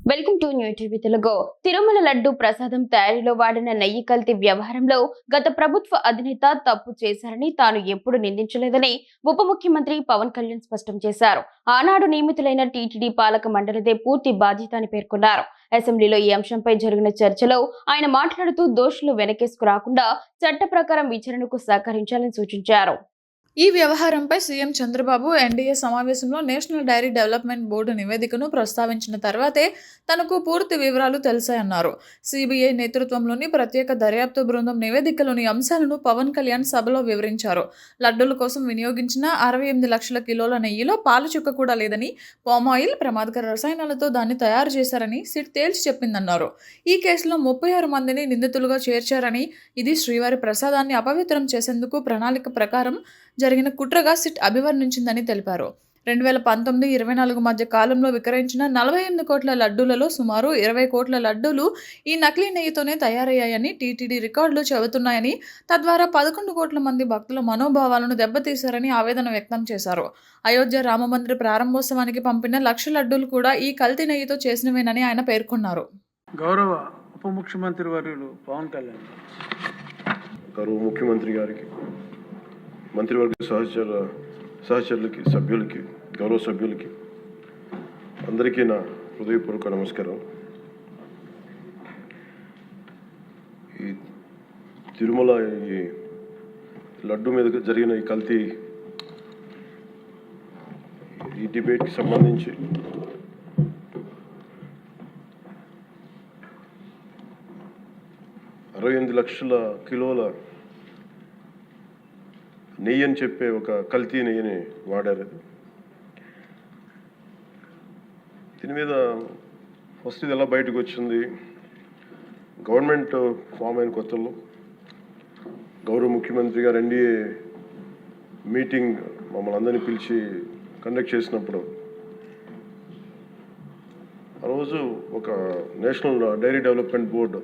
Welcome to new TV Telugu. Tirumala laddu ప్రసాదం తయారీలో వాడిన నెయ్యి కల్తీ వ్యవహారంలో గత ప్రభుత్వ అధినేత తప్పు చేశారని తాను ఎప్పుడు నిందించలేదని ఉప ముఖ్యమంత్రి పవన్ కళ్యాణ్ స్పష్టం చేశారు. ఆనాడు నియమితులైన టీటీడీ పాలక మండలిదే పూర్తి బాధ్యత అని పేర్కొన్నారు. అసెంబ్లీలో ఈ అంశంపై జరిగిన చర్చలో ఆయన మాట్లాడుతూ దోషులు వెనకేసుకు రాకుండా చట్ట ప్రకారం విచారణకు సహకరించాలని సూచించారు. ఈ వ్యవహారంపై సీఎం చంద్రబాబు ఎన్డీఏ సమావేశంలో నేషనల్ డైరీ డెవలప్మెంట్ బోర్డు నివేదికను ప్రస్తావించిన తర్వాతే తనకు పూర్తి వివరాలు తెలిసాయన్నారు. సిబిఐ నేతృత్వంలోని ప్రత్యేక దర్యాప్తు బృందం నివేదికలోని అంశాలను పవన్ కళ్యాణ్ సభలో వివరించారు. లడ్డూల కోసం వినియోగించిన 68 లక్షల కిలోల నెయ్యిలో పాల చుక్క కూడా లేదని, పామాయిల్ ప్రమాదకర రసాయనాలతో దాన్ని తయారు చేశారని సిట్ తేల్చి చెప్పిందన్నారు. ఈ కేసులో 36 మందిని నిందితులుగా చేర్చారని, ఇది శ్రీవారి ప్రసాదాన్ని అపవిత్రం చేసేందుకు ప్రణాళిక ప్రకారం జరిగిన కుట్రగా సిట్ అభివర్ణించిందని తెలిపారు. 2019-24 మధ్య కాలంలో విక్రయించిన 48 కోట్ల లడ్డూలలో సుమారు 20 కోట్ల లడ్డూలు ఈ నకిలీ నెయ్యితోనే తయారయ్యాయని టీటీడీ రికార్డులు చెబుతున్నాయని, తద్వారా 11 కోట్ల మంది భక్తుల మనోభావాలను దెబ్బతీశారని ఆవేదన వ్యక్తం చేశారు. అయోధ్య రామమందిర ప్రారంభోత్సవానికి పంపిన 1,00,000 లడ్డూలు కూడా ఈ కల్తీ నెయ్యితో చేసినవేనని ఆయన పేర్కొన్నారు. గౌరవ ఉప ముఖ్యమంత్రి వర్యులు పవన్ కళ్యాణ్ గౌరవ ముఖ్యమంత్రి గారికి, మంత్రివర్గ సహచరులకి, సభ్యులకి, గౌరవ సభ్యులకి అందరికీ నా హృదయపూర్వక నమస్కారం. ఈ తిరుమల ఈ లడ్డు మీద జరిగిన ఈ కల్తీ ఈ డిబేట్కి సంబంధించి $68 లక్షల కిలోల నెయ్యి అని చెప్పే ఒక కల్తీ నెయ్యిని వాడారు. దీని మీద ఫస్ట్ ఇది ఎలా బయటకు వచ్చింది? గవర్నమెంట్ ఫామ్ అయిన కొత్తలో గౌరవ ముఖ్యమంత్రి గారు ఎన్డీఏ మీటింగ్ మమ్మల్ని అందరినీ పిలిచి కండక్ట్ చేసినప్పుడు ఆ రోజు ఒక నేషనల్ డైరీ డెవలప్మెంట్ బోర్డు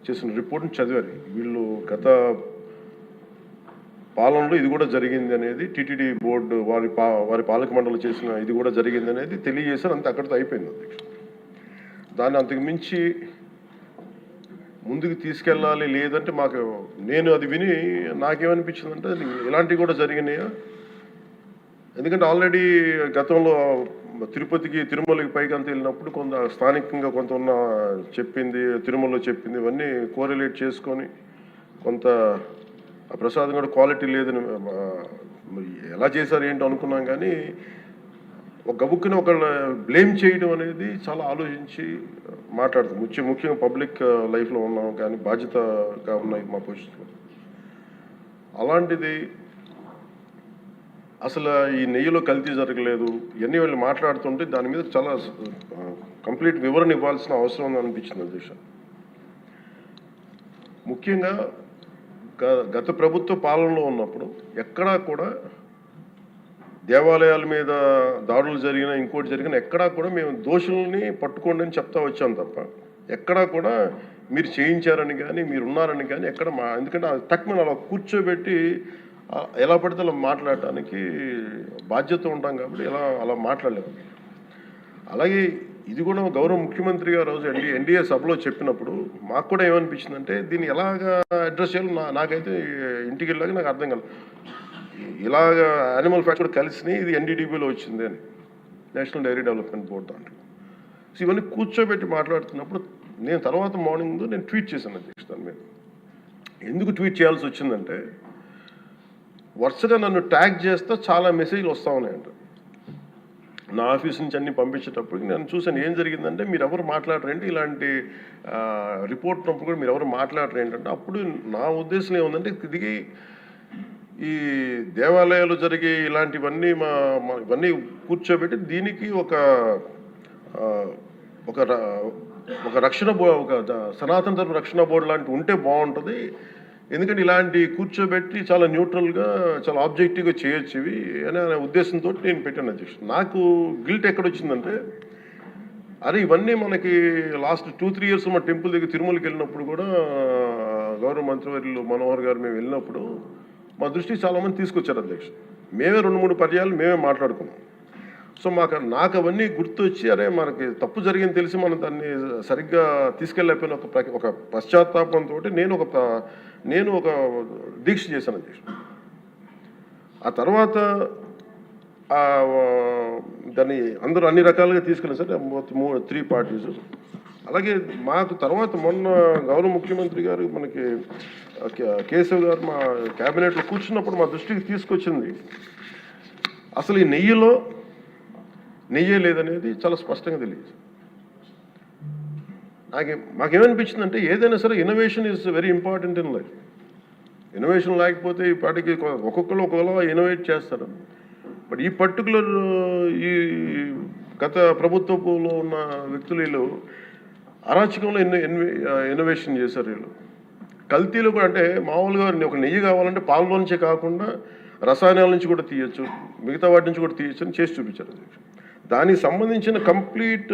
చేసిన రిపోర్ట్ని చదివారు. వీళ్ళు గత పాలనలో ఇది కూడా జరిగింది అనేది, టీటీడీ బోర్డు వారి పాలక మండలి చేసిన ఇది కూడా జరిగింది అనేది తెలియజేశారు. అంతే, అక్కడితో అయిపోయింది అధ్యక్ష. దాన్ని అంతకు మించి ముందుకు తీసుకెళ్ళాలి. లేదంటే నేను అది విని నాకేమనిపించిందంటే ఇలాంటివి కూడా జరిగినాయా? ఎందుకంటే ఆల్రెడీ గతంలో తిరుమలకి పైకి అంత వెళ్ళినప్పుడు కొంత స్థానికంగా కొంత చెప్పింది, తిరుమలలో చెప్పింది, ఇవన్నీ కోరిలేట్ చేసుకొని కొంత ఆ ప్రసాదం కూడా క్వాలిటీ లేదని ఎలా చేశారు ఏంటో అనుకున్నాం. కానీ ఒక గబుక్కుని ఒకళ్ళ బ్లేమ్ చేయడం అనేది చాలా ఆలోచించి మాట్లాడతాం. ముఖ్యంగా పబ్లిక్ లైఫ్లో ఉన్నాం కానీ బాధ్యతగా ఉన్నాయి మా పొజిషన్లో. అలాంటిది అసలు ఈ నెయ్యిలో కల్తీ జరగలేదు ఇవన్నీ వాళ్ళు మాట్లాడుతుంటే దాని మీద చాలా కంప్లీట్ వివరణ ఇవ్వాల్సిన అవసరం ఉంది అనిపించింది అధ్యక్ష. ముఖ్యంగా గత ప్రభుత్వ పాలనలో ఉన్నప్పుడు ఎక్కడా కూడా దేవాలయాల మీద దాడులు జరిగిన, ఇంకోటి జరిగిన ఎక్కడా కూడా మేము దోషుల్ని పట్టుకోండి అని చెప్తా వచ్చాం తప్ప ఎక్కడా కూడా మీరు చేయించారని కానీ మీరు ఉన్నారని కానీ ఎక్కడ ఎందుకంటే తక్కువ అలా కూర్చోబెట్టి ఎలా పడితే అలా మాట్లాడటానికి బాధ్యత ఉంటాం కాబట్టి అలా మాట్లాడలేము. అలాగే ఇది కూడా గౌరవ ముఖ్యమంత్రి గారు రోజు ఎన్డీఏ సభలో చెప్పినప్పుడు మాకు కూడా ఏమనిపించిందంటే దీన్ని ఎలాగా అడ్రస్ చేయాలో నాకైతే ఇంటికి వెళ్ళాక నాకు అర్థం కాలేదు. ఇలాగ యానిమల్ ఫ్యాక్ట్ కూడా కలిసి ఇది ఎన్డీడీబీలో వచ్చింది అని, నేషనల్ డైరీ డెవలప్మెంట్ బోర్డు దాంట్లో. సో ఇవన్నీ కూర్చోబెట్టి మాట్లాడుతున్నప్పుడు నేను తర్వాత మార్నింగ్ నేను ట్వీట్ చేశాను అధ్యక్ష. దాని మీద ఎందుకు ట్వీట్ చేయాల్సి వచ్చిందంటే వరుసగా నన్ను ట్యాగ్ చేస్తే చాలా మెసేజ్లు వస్తూ ఉన్నాయంట. నా ఆఫీస్ నుంచి అన్ని పంపించేటప్పటికి నేను చూసాను ఏం జరిగిందంటే మీరు ఎవరు మాట్లాడరేంటి, ఇలాంటి రిపోర్ట్ ఉన్నప్పుడు కూడా మీరు ఎవరు మాట్లాడరు ఏంటంటే, అప్పుడు నా ఉద్దేశం ఏముందంటే ఇది ఈ దేవాలయాలు జరిగే ఇలాంటివన్నీ ఇవన్నీ కూర్చోబెట్టి దీనికి ఒక రక్షణ ఒక సనాతన ధర్మ రక్షణ బోర్డు లాంటివి ఉంటే బాగుంటుంది. ఎందుకంటే ఇలాంటి కూర్చోబెట్టి చాలా న్యూట్రల్గా చాలా ఆబ్జెక్టివ్గా చేయొచ్చు ఇవి అనే ఉద్దేశంతో నేను పెట్టాను అధ్యక్ష. నాకు గిల్ట్ ఎక్కడొచ్చిందంటే అరే ఇవన్నీ మనకి లాస్ట్ 2-3 ఇయర్స్ మా టెంపుల్ దగ్గర తిరుమలకి వెళ్ళినప్పుడు కూడా గౌరవ మంత్రివర్యులు మనోహర్ గారు మేము వెళ్ళినప్పుడు మా దృష్టికి చాలామంది తీసుకొచ్చారు అధ్యక్ష. మేమే 2-3 పర్యాలు మేమే మాట్లాడుకున్నాం. సో నాకు అవన్నీ గుర్తొచ్చి అరే మనకి తప్పు జరిగింది తెలిసి మనం దాన్ని సరిగ్గా తీసుకెళ్ళకపోయిన ఒక పశ్చాత్తాపంతో నేను ఒక దీక్ష చేశాను అధ్యక్ష. ఆ తర్వాత దాన్ని అందరూ అన్ని రకాలుగా తీసుకెళ్ళారు సార్, 3 పార్టీస్. అలాగే మాకు తర్వాత మొన్న గౌరవ ముఖ్యమంత్రి గారు మనకి కేశవ్ గారు మా క్యాబినెట్లో కూర్చున్నప్పుడు మా దృష్టికి తీసుకొచ్చింది, అసలు ఈ నెయ్యిలో నెయ్యే లేదనేది చాలా స్పష్టంగా తెలియదు. మాకేమనిపించిందంటే ఏదైనా సరే innovation is very important in life. Innovation లేకపోతే ఈ పార్టీకి ఒక్కొక్కరు ఒక్కొక్కలా ఇన్నోవేట్ చేస్తారు. బట్ ఈ పర్టికులర్ ఈ గత ప్రభుత్వంలో ఉన్న వ్యక్తులు వీళ్ళు అరాచకంలో ఇన్నోవేషన్ చేశారు. వీళ్ళు కల్తీలు కూడా, అంటే మామూలుగా ఒక నెయ్యి కావాలంటే పాలలో నుంచే కాకుండా రసాయనాల నుంచి కూడా తీయచ్చు, మిగతా వాటి నుంచి కూడా తీయచ్చు అని చేసి చూపించారు. దానికి సంబంధించిన కంప్లీట్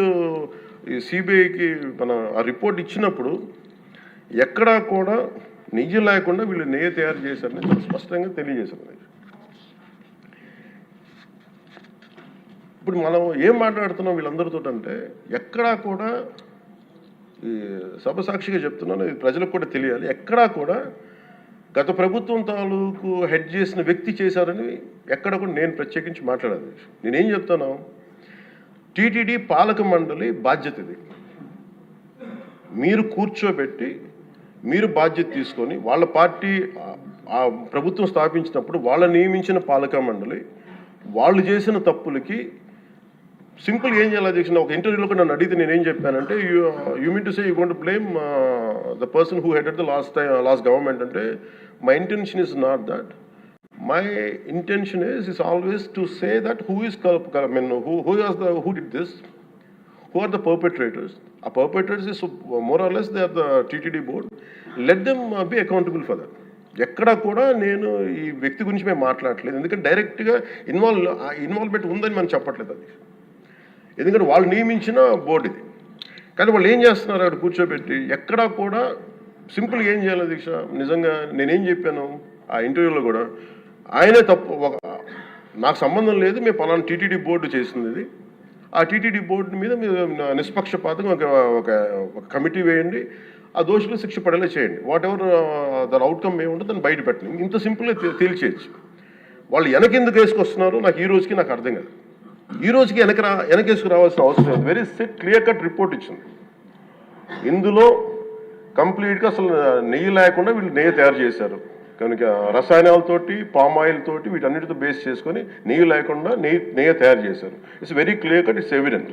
ఈ సిబిఐకి మన ఆ రిపోర్ట్ ఇచ్చినప్పుడు ఎక్కడా కూడా నెయ్యి లేకుండా వీళ్ళు నెయ్యి తయారు చేశారని చాలా స్పష్టంగా తెలియజేశారు. ఇప్పుడు మనం ఏం మాట్లాడుతున్నాం వీళ్ళందరితో అంటే ఎక్కడా కూడా ఈ సభ సాక్షిగా చెప్తున్నాను, ఇది ప్రజలకు కూడా తెలియాలి, ఎక్కడా కూడా గత ప్రభుత్వం తాలూకు హెడ్ చేసిన వ్యక్తి చేశారని ఎక్కడ కూడా నేను ప్రత్యేకించి మాట్లాడాలి. నేనేం చెప్తాను, టీటీడీ పాలక మండలి బాధ్యత ఇది. మీరు కూర్చోబెట్టి మీరు బాధ్యత తీసుకొని వాళ్ళ పార్టీ ఆ ప్రభుత్వం స్థాపించినప్పుడు వాళ్ళ నియమించిన పాలక మండలి వాళ్ళు చేసిన తప్పులకి సింపుల్ ఏం చేయాలి అధ్యక్ష, ఒక ఇంటర్వ్యూలో కూడా నన్ను అడిగితే నేనేం చెప్పానంటే you mean to say you going to blame the person who headed the last government అంటే my intention is not that. My intention is always to say that who did this, who are the perpetrators. A perpetrators is more or less they are the TTD board. Let them be accountable for that. ఎక్కడ కూడా నేను ఈ వ్యక్తి గురించి మేము మాట్లాడలేదు, ఎందుకంటే డైరెక్ట్గా ఇన్వాల్వ్మెంట్ ఉందని మనం చెప్పట్లేదు అది, ఎందుకంటే వాళ్ళు నియమించిన బోర్డు ఇది. కానీ వాళ్ళు ఏం చేస్తున్నారు అక్కడ కూర్చోబెట్టి, ఎక్కడా కూడా సింపుల్గా ఏం చేయాలి దీక్ష, నిజంగా నేనేం చెప్పాను ఆ ఇంటర్వ్యూలో కూడా, ఆయనే తప్పు, నాకు సంబంధం లేదు, మేము పలానా టీటీడీ బోర్డు చేసింది ఇది, ఆ టీటీడీ బోర్డు మీద మీరు నిష్పక్షపాతంగా ఒక కమిటీ వేయండి, ఆ దోషులు శిక్ష పడేలా చేయండి, వాట్ ఎవర్ దాని అవుట్కమ్ ఏముంటుందో దాన్ని బయట పెట్టండి, ఇంత సింపుల్గా తేల్చేయచ్చు. వాళ్ళు వెనకెందుకు వేసుకొస్తున్నారు నాకు ఈ రోజుకి నాకు అర్థం కాదు. ఈ రోజుకి వెనకేసుకు రావాల్సిన అవసరం లేదు. వెరీ క్లియర్ కట్ రిపోర్ట్ ఇచ్చింది. ఇందులో కంప్లీట్గా అసలు నెయ్యి లేకుండా వీళ్ళు నెయ్యి తయారు చేశారు కనుక రసాయనాలతోటి పామ్ ఆయిల్ తోటి వీటన్నిటితో బేస్ చేసుకొని నెయ్యి లేకుండా నెయ్యి తయారు చేశారు. It's very clear cut, it's evident.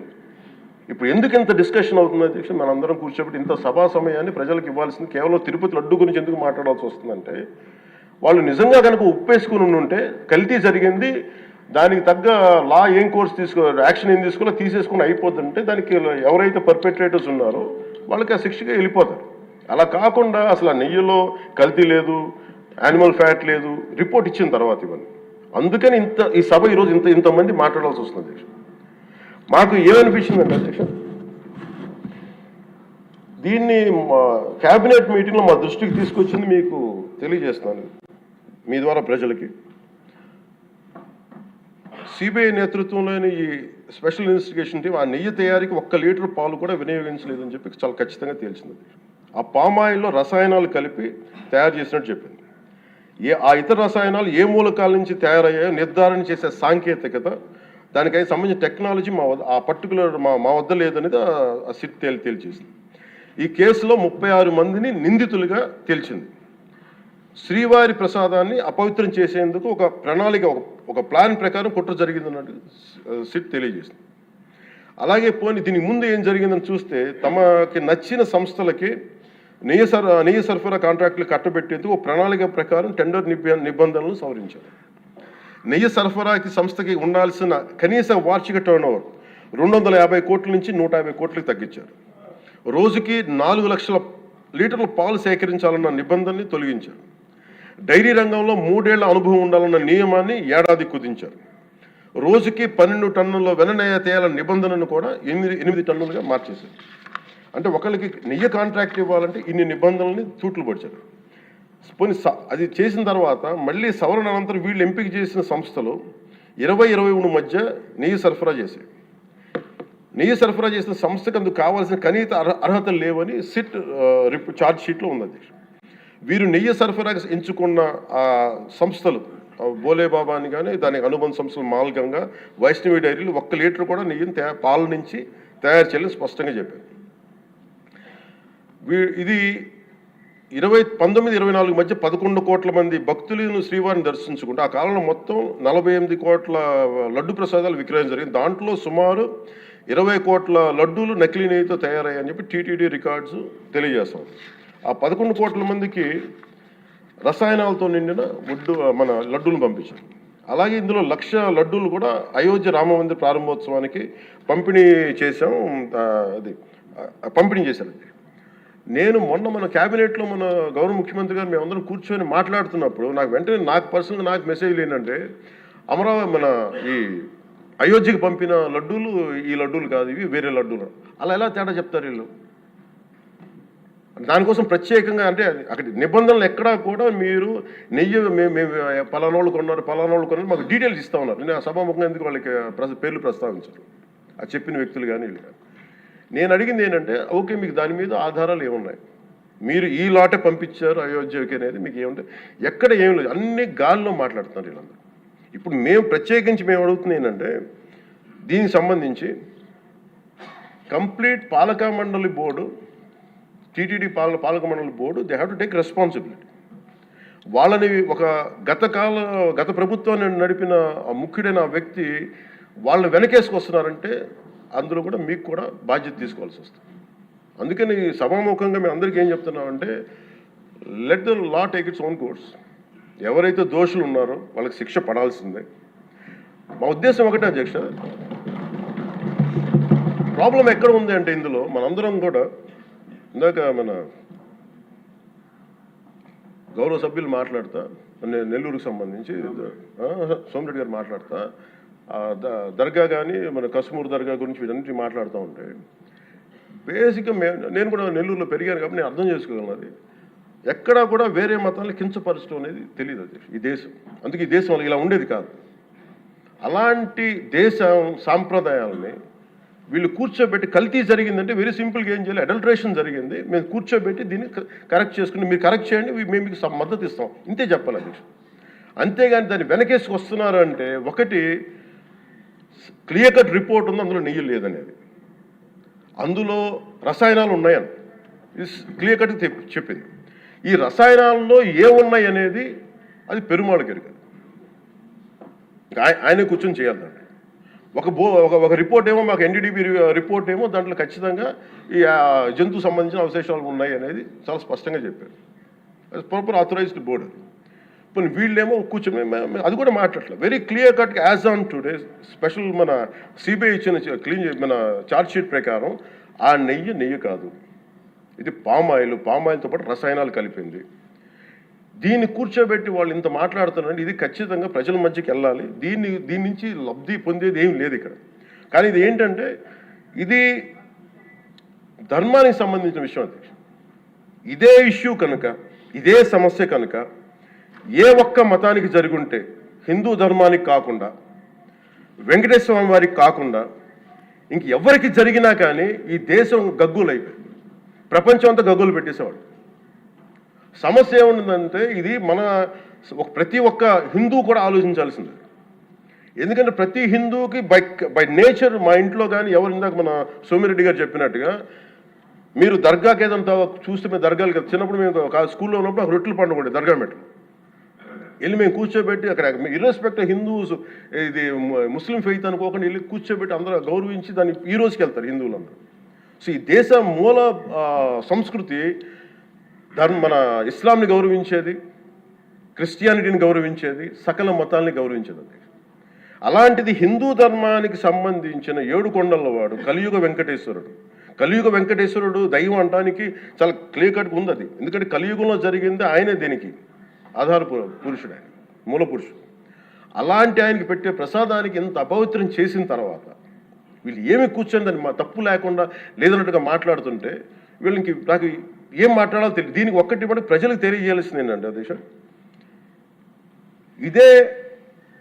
ఇప్పుడు ఎందుకు ఇంత డిస్కషన్ అవుతుంది అధ్యక్ష, మనందరం కూర్చోబెట్టి ఇంత సభా సమయాన్ని ప్రజలకు ఇవ్వాల్సింది కేవలం తిరుపతి లడ్డు గురించి ఎందుకు మాట్లాడాల్సి వస్తుందంటే, వాళ్ళు నిజంగా కనుక ఉప్పేసుకుని ఉంటే కల్తీ జరిగింది, దానికి తగ్గ లా ఏం కోర్స్ యాక్షన్ ఏం తీసుకోవాలో తీసేసుకుని అయిపోతుంటే దానికి ఎవరైతే పర్పెట్రేటర్స్ ఉన్నారో వాళ్ళకి ఆ శిక్షగా వెళ్ళిపోతారు. అలా కాకుండా అసలు ఆ నెయ్యిలో కల్తీ లేదు, యానిమల్ ఫ్యాట్ లేదు, రిపోర్ట్ ఇచ్చిన తర్వాత ఇవన్నీ. అందుకని ఈ సభ ఈరోజు ఇంతమంది మాట్లాడాల్సి వస్తుంది అధ్యక్ష. మాకు ఏమనిపించిందంటే అధ్యక్ష, దీన్ని క్యాబినెట్ మీటింగ్లో మా దృష్టికి తీసుకొచ్చింది మీకు తెలియజేస్తున్నాను మీ ద్వారా ప్రజలకి. సిబిఐ నేతృత్వంలోని ఈ స్పెషల్ ఇన్వెస్టిగేషన్ టీం ఆ నెయ్యి తయారీకి 1 లీటర్ పాలు కూడా వినియోగించలేదని చెప్పి చాలా ఖచ్చితంగా తేల్చింది. ఆ పామ్ ఆయిల్లో రసాయనాలు కలిపి తయారు చేసినట్టు చెప్పింది. ఆ ఇతర రసాయనాలు ఏ మూలకాల నుంచి తయారయ్యాయో నిర్ధారణ చేసే సాంకేతికత, దానికై సంబంధించిన టెక్నాలజీ ఆ పర్టికులర్ మా వద్ద లేదనేది ఆ సిట్ తేల్చేసింది. ఈ కేసులో 36 మందిని నిందితులుగా తేల్చింది. శ్రీవారి ప్రసాదాన్ని అపవిత్రం చేసేందుకు ఒక ప్రణాళిక, ఒక ప్లాన్ ప్రకారం కుట్ర జరిగిందన్నట్టు సిట్ తెలియజేసింది. అలాగే దీనికి ముందు ఏం జరిగిందని చూస్తే, తమకి నచ్చిన సంస్థలకి నెయ్యి సరఫరా కాంట్రాక్టులు కట్టబెట్టేందుకు ఒక ప్రణాళిక ప్రకారం టెండర్ నిబంధనలను సవరించారు. నెయ్యి సరఫరాకి సంస్థకి ఉండాల్సిన కనీస వార్షిక టర్నోవర్ 250 కోట్ల నుంచి 150 కోట్లకు తగ్గించారు. రోజుకి 4 లక్షల లీటర్ల పాలు సేకరించాలన్న నిబంధనని తొలగించారు. డైరీ రంగంలో 3 ఏళ్ల అనుభవం ఉండాలన్న నియమాన్ని ఏడాది కుదించారు. రోజుకి 12 టన్నుల వెన్నెయ్య తేయాలన్న నిబంధనను కూడా 8 టన్నులుగా మార్చేశారు. అంటే ఒకరికి నెయ్యి కాంట్రాక్ట్ ఇవ్వాలంటే ఇన్ని నిబంధనల్ని తూట్లు పొడిచారు. అది చేసిన తర్వాత మళ్ళీ సవరణ అనంతరం వీళ్ళు ఎంపిక చేసిన సంస్థలు 20-23 మధ్య నెయ్యి సరఫరా చేశాయి. నెయ్యి సరఫరా చేసిన సంస్థకు అందుకు కావాల్సిన కనీత అర్హతలు లేవని సిట్ ఛార్జ్ షీట్లో ఉంది అధ్యక్ష. వీరు నెయ్యి సరఫరా ఎంచుకున్న సంస్థలు బోలేబాబా అని కానీ దానికి అనుబంధ సంస్థలు మాల్గంగా, వైష్ణవి డైరీలు 1 లీటర్ కూడా నెయ్యిని పాల నుంచి తయారు చేయాలని స్పష్టంగా చెప్పారు. ఇది 1924 మధ్య 11 కోట్ల మంది భక్తులను శ్రీవారిని దర్శించుకుంటే ఆ కాలంలో మొత్తం 48 కోట్ల లడ్డు ప్రసాదాలు విక్రయం జరిగింది. దాంట్లో సుమారు 20 కోట్ల లడ్డూలు నకిలీ నెయ్యితో తయారయ్యాయని చెప్పి టీటీడీ రికార్డ్స్ తెలియజేస్తాం. ఆ 11 కోట్ల మందికి రసాయనాలతో నిండిన మన లడ్డూలు పంపించారు. అలాగే ఇందులో 1,00,000 లడ్డూలు కూడా అయోధ్య రామ మందిర ప్రారంభోత్సవానికి పంపిణీ చేశాం. పంపిణీ చేశారు. నేను మొన్న మన క్యాబినెట్లో మన గౌరవ ముఖ్యమంత్రి గారు మేమందరం కూర్చొని మాట్లాడుతున్నప్పుడు నాకు పర్సనల్గా నాకు మెసేజ్లు ఏంటంటే, అమరావతి మన ఈ అయోధ్యకి పంపిన లడ్డూలు ఈ లడ్డూలు కాదు, ఇవి వేరే లడ్డూలు. అలా ఎలా తేడా చెప్తారు వీళ్ళు? దానికోసం ప్రత్యేకంగా అంటే అక్కడ నిబంధనలు ఎక్కడా కూడా మీరు నెయ్యి మేము పలానోళ్ళు కొన్నారు మాకు డీటెయిల్స్ ఇస్తా ఉన్నారు. నేను సభాముఖంగా ఎందుకు వాళ్ళకి పేర్లు ప్రస్తావించారు, అది చెప్పిన వ్యక్తులు కానీ వీళ్ళు కానీ. నేను అడిగింది ఏంటంటే, ఓకే మీకు దాని మీద ఆధారాలు ఏమున్నాయి, మీరు ఈ లాటే పంపించారు అయోధ్యకి అనేది మీకు ఏముంటాయి? ఎక్కడ ఏం లేదు, అన్ని గాల్లో మాట్లాడుతున్నారు వీళ్ళందరూ. ఇప్పుడు ప్రత్యేకించి మేము అడుగుతుంది ఏంటంటే, దీనికి సంబంధించి కంప్లీట్ పాలక మండలి బోర్డు, టీటీడీ పాలక మండలి board, they have to take responsibility. వాళ్ళని గత ప్రభుత్వాన్ని నడిపిన ముఖ్యుడైన వ్యక్తి వాళ్ళని వెనకేసుకొస్తున్నారంటే అందులో కూడా మీకు కూడా బాధ్యత తీసుకోవాల్సి వస్తుంది. అందుకని సభాముఖంగా మేము అందరికీ ఏం చెప్తున్నామంటే, let the law take its own course. ఎవరైతే దోషులు ఉన్నారో వాళ్ళకి శిక్ష పడాల్సిందే. మా ఉద్దేశం ఒకటే అధ్యక్ష, ప్రాబ్లం ఎక్కడ ఉంది అంటే ఇందులో మనందరం కూడా ఇందాక మన గౌరవ సభ్యులు మాట్లాడతా, నెల్లూరుకు సంబంధించి సోమిరెడ్డి గారు మాట్లాడతా, దర్గా కానీ మన కసుమూరు దర్గా గురించి వీటన్నిటి మాట్లాడుతూ ఉంటే, బేసిక్గా నేను కూడా నెల్లూరులో పెరిగాను కాబట్టి నేను అర్థం చేసుకోగలను. అది ఎక్కడా కూడా వేరే మతాలను కించపరచడం అనేది తెలియదు అది ఈ దేశం. అందుకే ఈ దేశం ఇలా ఉండేది కాదు. అలాంటి దేశం సాంప్రదాయాలని వీళ్ళు కూర్చోబెట్టి, కల్తీ జరిగిందంటే వెరీ సింపుల్గా ఏం చేయాలి, అడల్ట్రేషన్ జరిగింది, మేము కూర్చోబెట్టి దీన్ని కరెక్ట్ చేసుకుని మీరు కరెక్ట్ చేయండి, మేము మీకు మద్దతు ఇస్తాం, ఇంతే చెప్పాలి అధ్యక్ష. అంతేగాని దాన్ని వెనకేసుకు వస్తున్నారు అంటే, ఒకటి క్లియర్ కట్ రిపోర్ట్ ఉంది అందులో నెయ్యి లేదనేది, అందులో రసాయనాలు ఉన్నాయని ఇది క్లియర్ కట్ చెప్పింది. ఈ రసాయనాల్లో ఏమున్నాయి అనేది అది పెరుమాళకి ఎరుగదు, ఆయన కూర్చొని చేయాలండి. ఒక రిపోర్ట్ ఏమో మాకు ఎన్డీడీబీ రిపోర్ట్ ఏమో దాంట్లో ఖచ్చితంగా ఈ జంతు సంబంధించిన అవశేషాలు ఉన్నాయి అనేది చాలా స్పష్టంగా చెప్పారు. అది ప్రాపర్ ఆథరైజ్డ్ బోర్డు. ఇప్పుడు వీళ్ళేమో కూర్చొని అది కూడా మాట్లాడలేదు. Very clear cut as on today special మన సిబిఐ ఇచ్చిన మన ఛార్జ్ షీట్ ప్రకారం ఆ నెయ్యి కాదు, ఇది పామాయిల్తో పాటు రసాయనాలు కలిపింది. దీన్ని కూర్చోబెట్టి వాళ్ళు ఇంత మాట్లాడుతున్నారంటే ఇది ఖచ్చితంగా ప్రజల మధ్యకి వెళ్ళాలి. దీని నుంచి లబ్ధి పొందేది ఏం లేదు ఇక్కడ. కానీ ఇది ఏంటంటే, ఇది ధర్మానికి సంబంధించిన విషయం. అది ఇదే ఇష్యూ కనుక, ఇదే సమస్య కనుక ఏ ఒక్క మతానికి జరుగుంటే, హిందూ ధర్మానికి కాకుండా, వెంకటేశ్వర స్వామి వారికి కాకుండా ఇంకెవరికి జరిగినా కానీ ఈ దేశం గగ్గులైపోయింది, ప్రపంచం అంతా గగ్గులు పెట్టేసేవాడు. సమస్య ఏముందంటే, ఇది ప్రతి ఒక్క హిందూ కూడా ఆలోచించాల్సింది. ఎందుకంటే ప్రతి హిందూకి బై నేచర్, మా ఇంట్లో కానీ ఎవరు, ఇందాక మన సోమిరెడ్డి గారు చెప్పినట్టుగా, మీరు దర్గాకి ఏదంతా చూస్తే మేము దర్గాలు కదా, చిన్నప్పుడు మేము స్కూల్లో ఉన్నప్పుడు రొట్టెలు పండుగ ఉండే దర్గా మెట్లు వెళ్ళి మేము కూర్చోబెట్టి అక్కడ ఇర్రెస్పెక్ట్ హిందూస్, ఇది ముస్లిం ఫెయిత్ అనుకోకుండా వెళ్ళి కూర్చోబెట్టి అందరూ గౌరవించి దాన్ని ఈ రోజుకి వెళ్తారు హిందువులందరూ. సో ఈ దేశ మూల సంస్కృతి మన ఇస్లాంని గౌరవించేది, క్రిస్టియానిటీని గౌరవించేది, సకల మతాల్ని గౌరవించేది. అలాంటిది హిందూ ధర్మానికి సంబంధించిన 7 కొండల వాడు కలియుగ వెంకటేశ్వరుడు దైవం అనడానికి చాలా క్లియర్ కట్గా ఉంది అది. ఎందుకంటే కలియుగంలో జరిగింది ఆయనే, దీనికి ఆధార పురుషుడు, ఆయన మూల పురుషుడు. అలాంటి ఆయనకి పెట్టే ప్రసాదానికి ఇంత అపవిత్రం చేసిన తర్వాత వీళ్ళు ఏమి కూర్చొని దాన్ని తప్పు లేకుండా లేదన్నట్టుగా మాట్లాడుతుంటే వీళ్ళకి నాకు ఏం మాట్లాడాలో తెలియదు. దీనికి ఒక్కటి కూడా ప్రజలకు తెలియజేయాల్సింది ఏంటంటే, దేశం ఇదే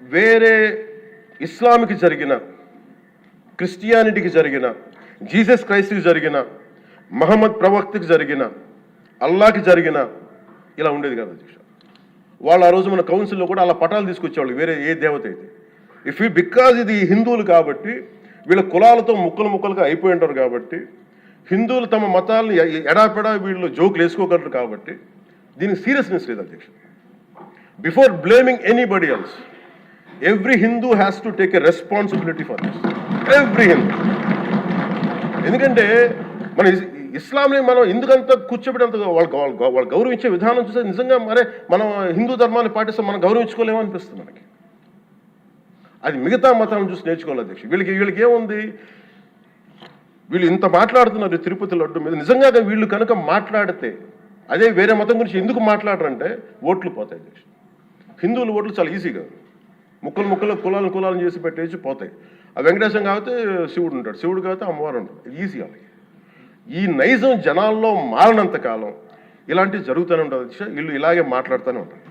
వేరే ఇస్లాంకి జరిగిన, క్రిస్టియానిటీకి జరిగిన, జీసస్ క్రైస్ట్కి జరిగిన, మహమ్మద్ ప్రవక్తకి జరిగిన, అల్లాకి జరిగిన ఇలా ఉండేది కదా అధ్యక్ష. వాళ్ళు ఆ రోజు మన కౌన్సిల్లో కూడా అలా పటాలు తీసుకొచ్చేవాళ్ళు, వేరే ఏ దేవత అయితే. బికాజ్ ఇది హిందువులు కాబట్టి, వీళ్ళ కులాలతో ముక్కలుగా అయిపోయి ఉంటారు కాబట్టి, హిందువులు తమ మతాలను ఎడాపెడా వీళ్ళు జోకులు వేసుకోగలరు కాబట్టి దీనికి సీరియస్నెస్ లేదు అధ్యక్ష. Before blaming anybody else, every Hindu has to take a responsibility for this, every Hindu. ఎందుకంటే మన ఇస్లాంని మనం ఎందుకంత కూర్చోబెట్టేంత వాళ్ళు గౌరవించే విధానం చూస్తే నిజంగా మరే మనం హిందూ ధర్మాన్ని పాటిస్తాం, మనం గౌరవించుకోలేమో అనిపిస్తుంది మనకి. అది మిగతా మతాలను చూసి నేర్చుకోవాలి అధ్యక్ష. వీళ్ళకి ఏముంది, వీళ్ళు ఇంత మాట్లాడుతున్నారు తిరుపతి లడ్డు మీద. నిజంగా వీళ్ళు కనుక మాట్లాడితే, అదే వేరే మతం గురించి ఎందుకు మాట్లాడరంటే ఓట్లు పోతాయి అధ్యక్ష. హిందువుల ఓట్లు చాలా ఈజీగా ముక్కలు కులాలను చేసి పెట్టేసి పోతాయి. ఆ వెంకటేశ్వరం కాబట్టి శివుడు ఉంటాడు, శివుడు కాబట్టి అమ్మవారు ఉంటాడు, ఈజీ వాళ్ళకి. ఈ నైజం జనాల్లో మారినంత కాలం ఇలాంటివి జరుగుతూనే ఉంటుంది అధ్యక్ష. వీళ్ళు ఇలాగే మాట్లాడుతూనే ఉంటారు.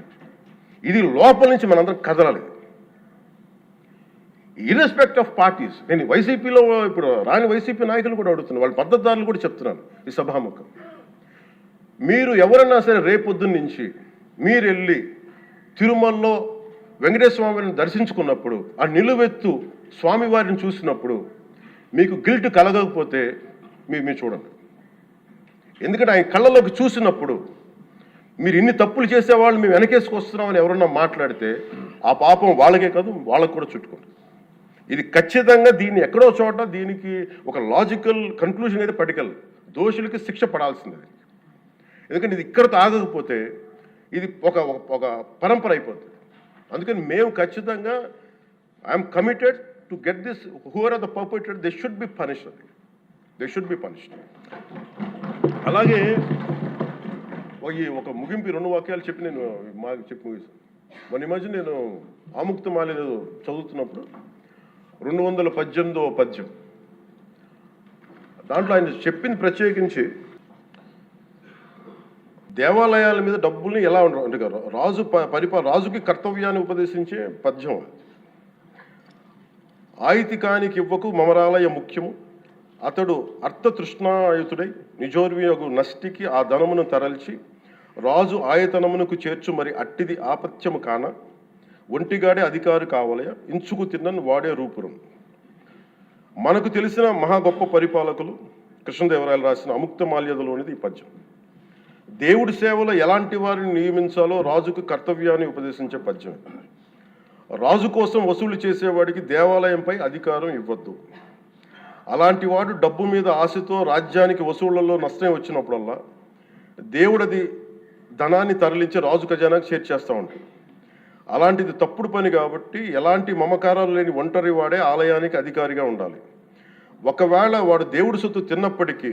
ఇది లోపల నుంచి మనందరం కదలాలి, ఇర్రెస్పెక్ట్ ఆఫ్ పార్టీస్. నేను వైసీపీలో ఇప్పుడు రాని వైసీపీ నాయకులు కూడా అడుగుతున్నాను, వాళ్ళ పద్ధతిదారులు కూడా చెప్తున్నాను ఈ సభాముఖం. మీరు ఎవరన్నా సరే రేపొద్దున్న నుంచి మీరు వెళ్ళి తిరుమలలో వెంకటేశ్వర స్వామిని దర్శించుకున్నప్పుడు, ఆ నిలువెత్తు స్వామివారిని చూసినప్పుడు మీకు గిల్ట్ కలగకపోతే మీరు చూడండి. ఎందుకంటే ఆయన కళ్ళలోకి చూసినప్పుడు మీరు ఇన్ని తప్పులు చేసేవాళ్ళు మేము వెనకేసుకొస్తున్నామని ఎవరన్నా మాట్లాడితే ఆ పాపం వాళ్ళకే కాదు వాళ్ళకు కూడా చుట్టుకుంటుంది. ఇది ఖచ్చితంగా దీన్ని ఎక్కడో చోట దీనికి ఒక లాజికల్ కన్క్లూజన్ అయితే పట్టుకెళ్ళదు. దోషులకి శిక్ష పడాల్సింది. ఎందుకంటే ఇది ఇక్కడతో ఆగకపోతే ఇది ఒక పరంపర అయిపోతుంది. అందుకని మేము ఖచ్చితంగా I'm committed to get this, who are are the perpetrator, they should be punished, they should be punished. అలాగే ఒక ముగింపు 2 వాక్యాలు చెప్పి నేను చెప్పి ముగిస్తాను. మొన్న ఈ మధ్య నేను ఆముక్తమాలి చదువుతున్నప్పుడు 218వ పద్యం, దాంట్లో ఆయన చెప్పింది ప్రత్యేకించి దేవాలయాల మీద డబ్బుల్ని ఎలా ఉండరు అంటే రాజుకి కర్తవ్యాన్ని ఉపదేశించే పద్యం. ఆయితికానికి ఇవ్వకు మమరాలయ ముఖ్యము, అతడు అర్థతృష్ణాయుతుడై నిజోర్వియగు నష్టికి ఆ ధనమును తరల్చి రాజు ఆయతనమునకు చేర్చు, మరి అట్టిది ఆపత్యము కాన ఒంటిగాడే అధికారి కావలయ ఇంచుకు తిన్నను వాడే రూపురం. మనకు తెలిసిన మహా గొప్ప పరిపాలకులు కృష్ణదేవరాయలు రాసిన అముక్తమాల్యదలోనిది ఈ పద్యం. దేవుడి సేవలో ఎలాంటి వారిని నియమించాలో రాజుకు కర్తవ్యాన్ని ఉపదేశించే పద్యం. రాజు కోసం వసూలు చేసేవాడికి దేవాలయంపై అధికారం ఇవ్వద్దు. అలాంటి వాడు డబ్బు మీద ఆశతో రాజ్యానికి వసూళ్లలో నష్టం వచ్చినప్పుడల్లా దేవుడది ధనాన్ని తరలించి రాజు ఖజానాకు చేర్చేస్తూ ఉంటాడు. అలాంటిది తప్పుడు పని కాబట్టి ఎలాంటి మమకారాలు లేని ఒంటరి వాడే ఆలయానికి అధికారిగా ఉండాలి. ఒకవేళ వాడు దేవుడి సొత్తు తిన్నప్పటికీ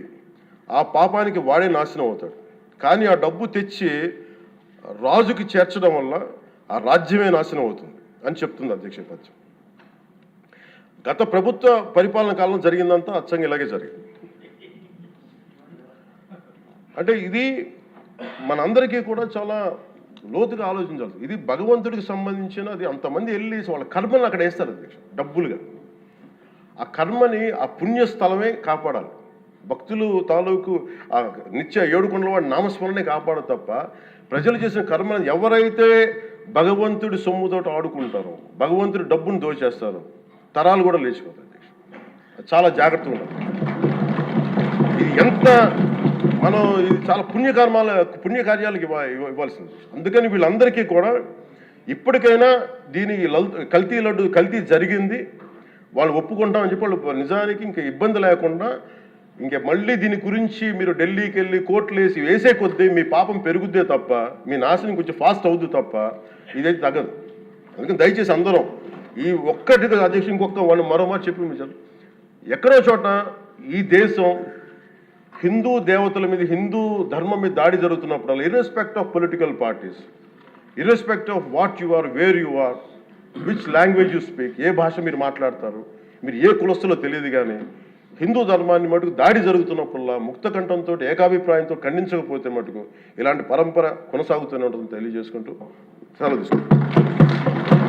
ఆ పాపానికి వాడే నాశనం అవుతాడు. కానీ ఆ డబ్బు తెచ్చి రాజుకి చేర్చడం వల్ల ఆ రాజ్యమే నాశనం అవుతుంది అని చెప్తుంది అధ్యక్ష పద్యం. గత ప్రభుత్వ పరిపాలన కాలంలో జరిగిందంతా అచ్చంగా ఇలాగే జరిగింది. అంటే ఇది మనందరికీ కూడా చాలా లోతుగా ఆలోచించాలి. ఇది భగవంతుడికి సంబంధించినది. అంతమంది వెళ్ళి వాళ్ళ కర్మని అక్కడ వేస్తారు అధ్యక్ష డబ్బులుగా. ఆ కర్మని ఆ పుణ్యస్థలమే కాపాడాలి. భక్తులు తాలూకు ఆ నిత్య 7 కొండల వాడి నామస్మరణే కాపాడు తప్ప ప్రజలు చేసిన కర్మని ఎవరైతే భగవంతుడి సొమ్ముతోటి ఆడుకుంటారో, భగవంతుడి డబ్బును దోచేస్తారో తరాలు కూడా లేచిపోతాయి. చాలా జాగ్రత్తగా ఉండాలి. ఇది ఎంత మనం ఇది చాలా పుణ్యకార్యాలకు ఇవ్వాల్సింది. అందుకని వీళ్ళందరికీ కూడా ఇప్పటికైనా దీని కల్తీ జరిగింది, వాళ్ళు ఒప్పుకుంటామని చెప్పి వాళ్ళు నిజానికి ఇంకా ఇబ్బంది లేకుండా ఇంకా మళ్ళీ దీని గురించి మీరు ఢిల్లీకి వెళ్ళి కోర్టులు వేసే కొద్దీ మీ పాపం పెరుగుద్దే తప్ప మీ నాశనం కొంచెం ఫాస్ట్ అవుద్ది తప్ప ఇదైతే తగ్గదు. అందుకని దయచేసి అందరం ఈ ఒక్కటి అధ్యక్షుడు ఇంకొక మరో మాట చెప్పి మీరు ఎక్కడో చోట ఈ దేశం హిందూ దేవతల మీద, హిందూ ధర్మం మీద దాడి జరుగుతున్నప్పుడు irrespective of political parties, irrespective of what you are, where you are, which language you speak, ఏ భాష మీరు మాట్లాడతారు, మీరు ఏ కులస్తులో తెలియదు, కానీ హిందూ ధర్మాన్ని మటుకు దాడి జరుగుతున్నప్పుడల్లా ముక్త కంఠంతో ఏకాభిప్రాయంతో ఖండించకపోతే మటుకు ఇలాంటి పరంపర కొనసాగుతూనే ఉంటుందని తెలియజేసుకుంటూ సెలవు తీసుకుంటాం.